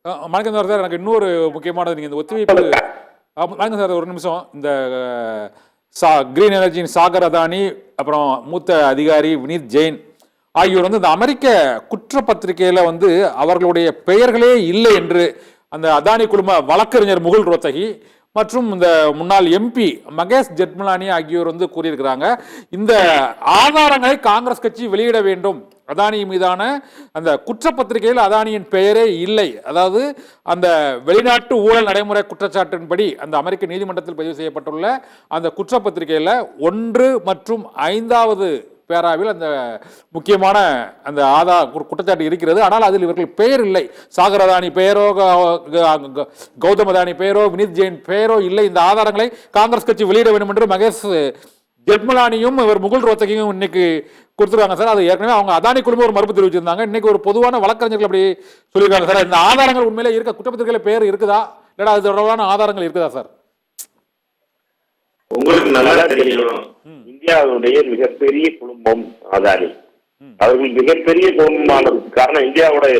வணக்கம் சார். எனக்கு இன்னொரு முக்கியமானது, நீங்கள் இந்த ஒத்திவைப்பு வணக்கம் சார், ஒரு நிமிஷம். இந்த கிரீன் எனர்ஜியின் சாகர் அதானி, அப்புறம் மூத்த அதிகாரி வினீத் ஜெயின் ஆகியோர் வந்து இந்த அமெரிக்க குற்றப்பத்திரிகையில் வந்து அவர்களுடைய பெயர்களே இல்லை என்று அந்த அதானி குழும வழக்கறிஞர் முகுல் ரோத்தகி மற்றும் இந்த முன்னாள் எம்பி மகேஷ் ஜெட்மலானி ஆகியோர் வந்து கூறியிருக்கிறாங்க. இந்த ஆதாரங்களை காங்கிரஸ் கட்சி வெளியிட வேண்டும். அதானி மீதான அந்த குற்றப்பத்திரிகையில் அதானியின் பெயரே இல்லை. அதாவது அந்த வெளிநாட்டு ஊழல் நடைமுறை குற்றச்சாட்டின்படி அந்த அமெரிக்க நீதிமன்றத்தில் பதிவு செய்யப்பட்டுள்ள அந்த குற்றப்பத்திரிகையில் 1 மற்றும் 5வது பேராவில் அந்த முக்கியமான அந்த குற்றச்சாட்டு இருக்கிறது. ஆனால் அதில் இவர்கள் பெயர் இல்லை. சாகர் அதானி பெயரோ, கௌதம் அதானி பெயரோ, வினீத் ஜெயின் பெயரோ இல்லை. இந்த ஆதாரங்களை காங்கிரஸ் கட்சி வெளியிட வேண்டும் என்று மகேஷ் ஜெட்மலானியும் இவர் முகுல் ரோத்தகியும் இன்னைக்கு கொடுத்துருக்காங்க சார். அது ஏற்கனவே அவங்க அதானி குழுமம் ஒரு மறுப்பு தெரிவிச்சிருந்தாங்க. இன்னைக்கு ஒரு பொதுவான வழக்கறிஞர்கள் அப்படி சொல்லியிருக்காங்க சார். இந்த ஆதாரங்கள் உண்மையிலே இருக்க குற்றப்பத்திரிகையில பெயர் இருக்குதா, இல்லடா அது தொடர்பான ஆதாரங்கள் இருக்குதா சார்? உங்களுக்கு நல்லா தெரியும், இந்தியாவுடைய மிகப்பெரிய குடும்பம் அதானி. அவர்கள் மிகப்பெரிய குடும்பமானதுக்கு காரணம் இந்தியாவுடைய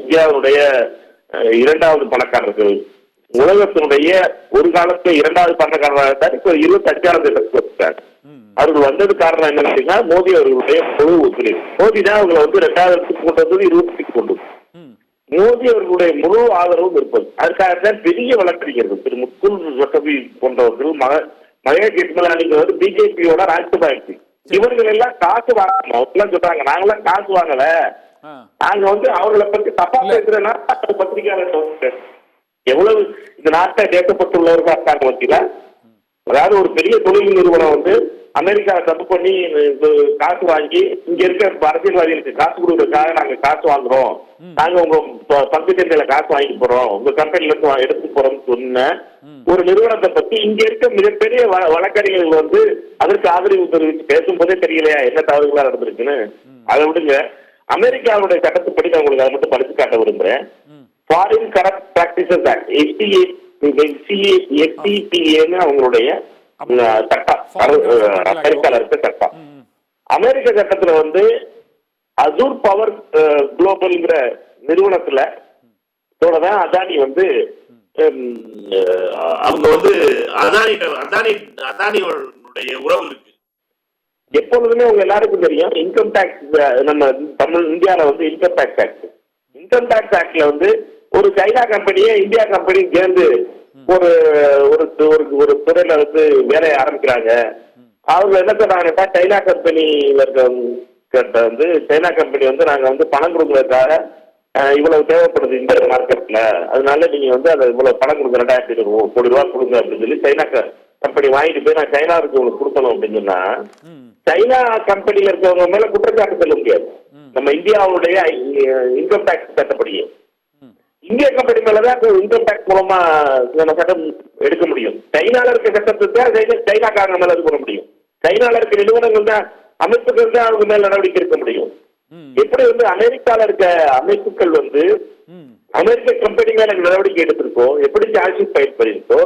இந்தியாவுடைய 2வது பணக்காரர்கள். உலகத்தினுடைய ஒரு காலத்துல 2வது பணக்காரராக இப்ப 25வது இடத்துக்கு அவர்கள் வந்தது காரணம் என்னன்னா மோடி அவர்களுடைய முழு ஒத்துழைப்பு. மோடி தான் அவங்களை வந்து 2வது இடத்துக்கு கொண்டு வந்தது, 20க்கு கொண்டு மோடி அவர்களுடைய முழு ஆதரவும் இருப்பது. அதுக்காகத்தான் பெரிய வழக்கறிஞர்கள் திரு முகுல் ரோத்தகி போன்றவர்கள், மகேஷ் ஜெட்மலானிங்கிறது பிஜேபியோட ராஜ்யசபா எம்பி. இவர்கள் எல்லாம் காசு வாங்கணும். அவங்கெல்லாம் சொல்றாங்க, நாங்கெல்லாம் காசு வாங்கல, நாங்க வந்து அவர்களை பத்தி தப்பா பேசுறேன்னா பத்திரிகையாளர் எவ்வளவு இந்த நாட்டை தேக்கப்பட்டுள்ளவர்களா இருக்காங்க பார்த்தீங்களா? அதாவது ஒரு பெரிய தொழில் நிறுவனம் வந்து அமெரிக்காவை தப்பு பண்ணி காசு வாங்கி இங்க இருக்க அரசியல்வாதிகளுக்கு காசு கொடுக்கறதுக்காக நாங்க காசு வாங்குறோம், நாங்க உங்க பங்கு சந்தையில காசு வாங்கி போறோம், உங்க கம்பெனில இருந்து எடுத்து போறோம்னு சொன்ன ஒரு நிறுவனத்தை பத்தி இங்க இருக்க மிகப்பெரிய வழக்கறிஞர்கள் வந்து அதற்கு ஆதரவு தெரிவித்து பேசும்போதே தெரியலையா என்ன தவறுகளா நடந்திருக்குன்னு. அதை விடுங்க, அமெரிக்காவுடைய சட்டத்துப்படி நான் உங்களுக்கு அதை மட்டும் படிச்சு காட்ட விரும்புறேன். Foreign corrupt practices act, FCPA அவங்களுடைய சட்டம், அமெரிக்கால இருக்க சட்டம். அமெரிக்க சட்டத்துல வந்து அசூர் பவர் குளோபல்ங்கிற நிறுவனத்துல தான் அதானி வந்து அவங்க வந்து அதானியோட உறவு இருக்கு. எப்பொழுதுமே உங்க எல்லாருக்கும் தெரியும், இன்கம் டாக்ஸ் நம்ம இந்தியாவில வந்து income tax act. Income tax ஆக்ட்ல வந்து ஒரு சைனா கம்பெனியே இந்தியா கம்பெனி சேர்ந்து ஒரு ஒரு துறையில வந்து வேலையை ஆரம்பிக்கிறாங்க. அவங்க என்ன சொல்றாங்கன்னா, சைனா கம்பெனியில இருக்க வந்து சைனா கம்பெனி வந்து நாங்க வந்து பணம் கொடுக்கறதுக்காக இவ்வளவு தேவைப்படுது இந்த மார்க்கெட்ல, அதனால நீங்க வந்து அதை இவ்வளவு பணம் கொடுங்க, 2500 கோடி ரூபாய் கொடுங்க அப்படின்னு சொல்லி சைனா கம்பெனி வாங்கிட்டு போய் நான் சைனாவுக்கு உங்களுக்கு கொடுக்கணும் அப்படின்னு சொன்னா சைனா கம்பெனியில இருக்கவங்க மேல குற்றச்சாட்டு சொல்ல முடியாது. நம்ம இந்தியாவுடைய இன்கம் டாக்ஸ் சட்டப்படியே இந்திய கம்பெனி மேலதான் இன்கம் டாக்ஸ் மூலமா நம்ம சட்டம் எடுக்க முடியும். சைனால இருக்க சட்டத்தை சைனாக்காரங்க மேல போட முடியும். சைனால இருக்க நிறுவனங்கள் தான், அமைப்புகள் தான் அவங்க மேல நடவடிக்கை எடுக்க முடியும். எப்படி வந்து அமெரிக்கால இருக்க அமைப்புகள் வந்து அமெரிக்க கம்பெனி மேல நடவடிக்கை எடுத்திருக்கோ, எப்படி சார்ஜ் ஃபைல் பண்ணிருக்கோ,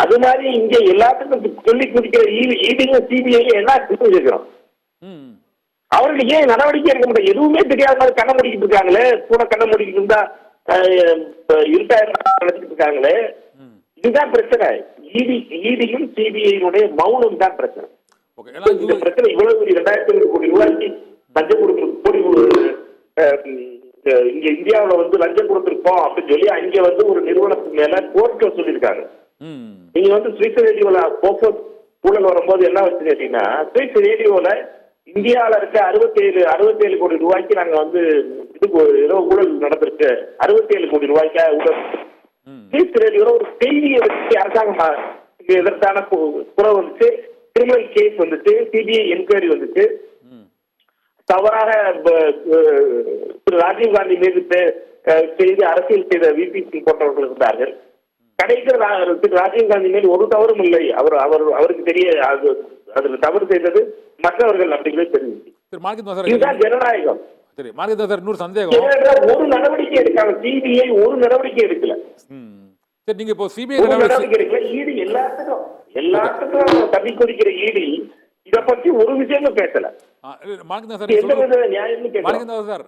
அது மாதிரி இங்க எல்லாத்துக்கும் சொல்லி குடிக்கிற ஈடியும் சிபிஐயும் என்ன இருக்கிறோம். அவர்கள் ஏன் நடவடிக்கை எடுக்க முடியும்? எதுவுமே தெரியாத மாதிரி கண்ண முடிக்கிட்டு இருக்காங்களே, கூட கண்ண முடிக்கிட்டு இருந்தா இருட்டாயிரம் இருக்காங்களே. இதுதான் பிரச்சனை. ஈடியும் சிபிஐனுடைய மௌனம் தான் பிரச்சனை. இந்த பிரச்சனை இவ்வளவு 2500 கோடி ரூபாய்க்கு லஞ்சம் கொடுத்து இங்க இந்தியாவில வந்து லஞ்சம் கொடுத்திருக்கோம் அப்படின்னு சொல்லி அங்க வந்து ஒரு நிறுவனத்துக்கு மேல கோர்ட்ல சொல்லியிருக்காங்க. நீங்க வந்து சுவிஸ் ரேடியோல போக்கஸ் ஊழல் வரும்போது என்ன வச்சு கேட்டீங்கன்னா, சுவிஸ் ரேடியோல இந்தியாவில இருக்க 67 கோடி ரூபாய்க்கு நாங்க வந்து ஏதோ ஊழல் நடந்திருக்கு, 67 கோடி ரூபாய்க்கு ஊழல். சுவிஸ் ரேடியோல ஒரு செய்தியை வச்சு அரசாங்கம் இதற்கான குறை வந்துச்சு, கிரிமினல் கேஸ் வந்துச்சு, சிபிஐ என்கொயரி வந்துச்சு. தவறாக திரு ராஜீவ்காந்தி மீது செய்து அரசியல் செய்த விபி சிங் போன்றவர்கள் இருந்தார்கள். கடைசியில் திரு ராஜீவ்காந்தி மீது ஒரு தவறும் இல்லை, அவருக்கு தெரிய அதுல தவறு செய்தது மற்றவர்கள் அப்படிங்கிறத தெரிஞ்சு. இதுதான் ஜனநாயகம். ஒரு நடவடிக்கை எடுக்காங்க சிபிஐ, ஒரு நடவடிக்கை எடுக்கல. நீங்க இப்போ சிபிஐ நடவடிக்கை எடுக்கல. ஈடி எல்லாத்துக்கும் தப்பி கொதிக்கிற ஈடி இதை பத்தி ஒரு விஷயமும் பேசல. எந்த வித நியாயம்னு கேட்கல.